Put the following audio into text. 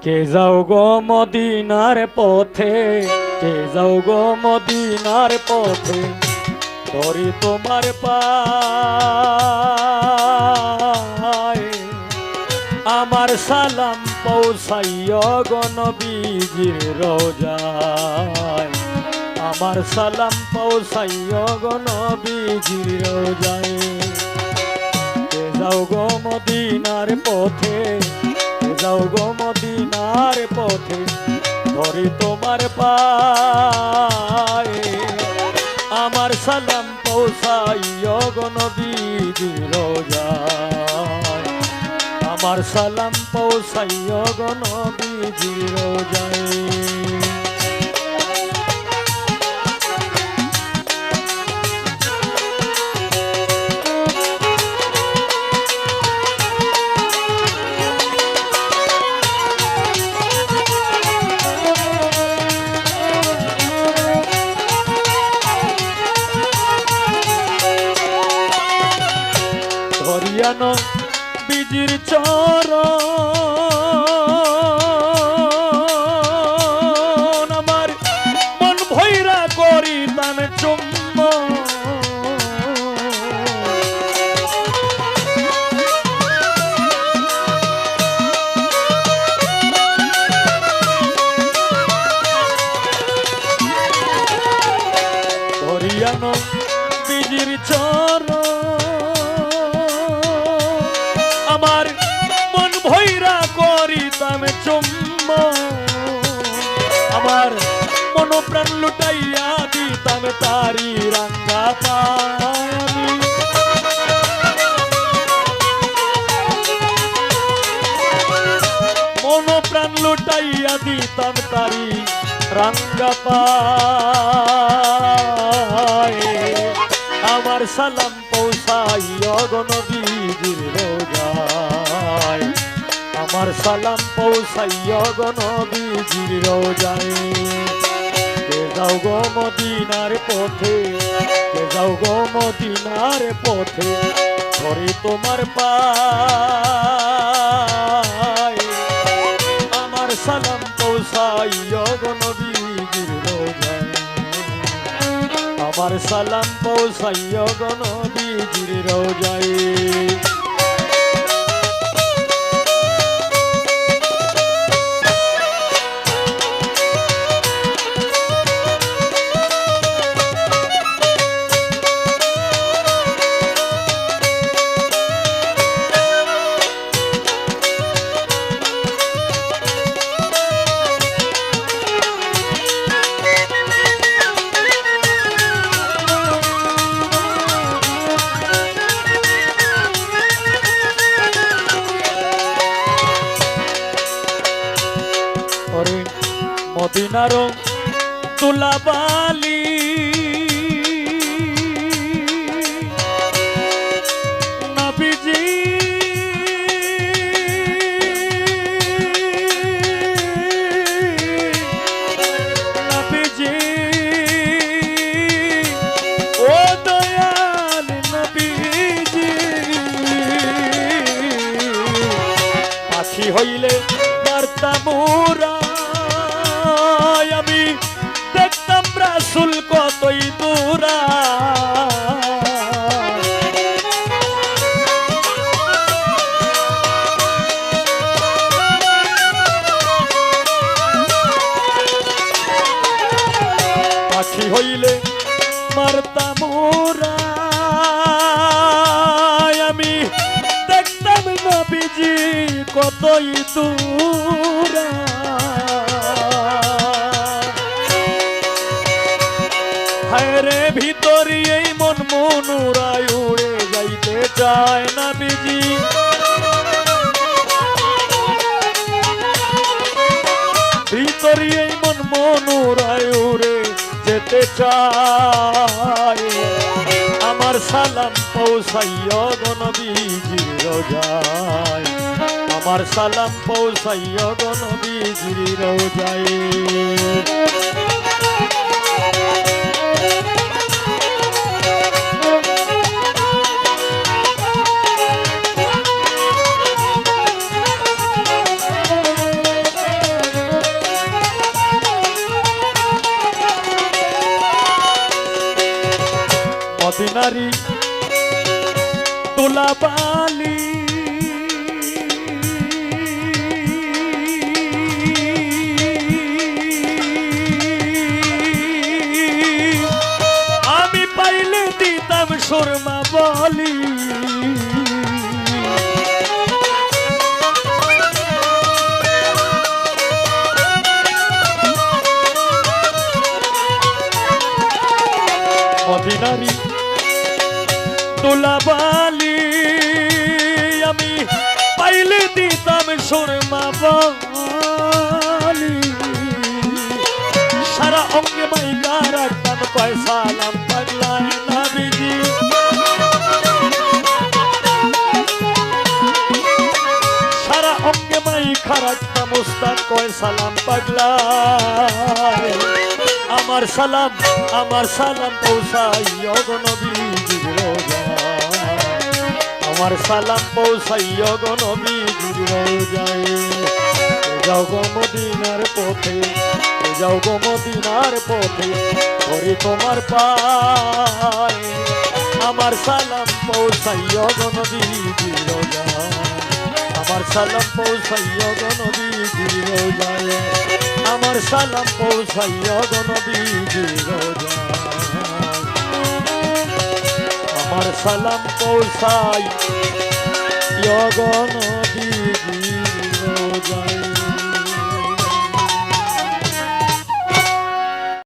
কে যাও গো মদিনার পথে, কে যাও গো মদিনার পথে, ধরি তোমার পায়। আমার সালাম পৌঁছাইয় গো নবীজির রোজায়, আমার সালাম পৌঁছাইয় গো নবীজির রোজায়। কে যাও গো মদিনার পথে, কে যাও গো মদিনার পথে, ধরি তোমার পায়। আমার সালাম পৌঁছাইয় গো নবীজির রোজায়, আমার সালাম পৌঁছাইয় গো নবীজির রোজায়। ধরিয়ানো বিজির চরণ, আমার মন ভৈরা করিতাম চুম্বন। ধরিয়ানো বিজির চরণ, আমার মন ভৈরা করিতাম চুম্বন। আমার মন প্রাণ লুটাইয়া দিতাম তারি রাঙ্গা পানি। মন প্রাণ লুটাইয়া দিতাম তারি রাঙ্গা পায়ে। আমার সালাম পৌঁছাইয় গো নবীজির রোজায়, আমার সালাম পৌঁছাইয় গো নবীজির রোজায়। কে যাও গো মদিনার পথে, কে যাও গো মদিনার পথে, ধরে তোমার পায়। আমার সালাম পৌঁছাইয় গো নবীজির রোজায়, আমার সালাম পৌঁছাইয় গো নবীজির রোজায়। মদিনার তুলাবালি নবীজি, নবীজি ও দয়াল নবীজি। পাখি হইলে পারতাম উড়া, আমি দেখতাম রাসূল কতই দূরা। পাখি হইলে মারতাম উড়া, আমি দেখতাম নবীজি কতই দূরা। হায়রে ভিতরি এই মন মনুরায় উড়ে যাইতে চায় নবীজি। ভিতরি এই মন মনুরায় উড়ে যেতে চায়। আমার সালাম পৌঁছাইয় গো নবীজির রোজায়, আমার সালাম পৌঁছাইয় গো নবীজির রোজায়। দুলাবালি আমি পাইলে দিতাম সুরমা বলি মদিনারি দুলাবালি আমি পাইলে দিতাম সুরমা বলি সারা অঙ্গে মাইকা রাখতাম কয় সালাম পাগলায় নবীজি সারা অঙ্গে মাইকা রাখতাম উস্তাদ কয় সালাম পাগলায় আমার সালাম পৌঁছাই গো নবীজির রোজায় আমার সালাম পৌঁছাই গো নবীজির রোজায় যাও গো মদিনার পথে যাও গো মদিনার পথে ধরি তোমার পায় আমার সালাম পৌঁছাই গো নবীজির রোজায় আমার সালাম পৌঁছাই গো নবীজির রোজায় আমার সালাম পৌঁছাই গো নবীজির রোজায় আমার সালাম পৌঁছাই গো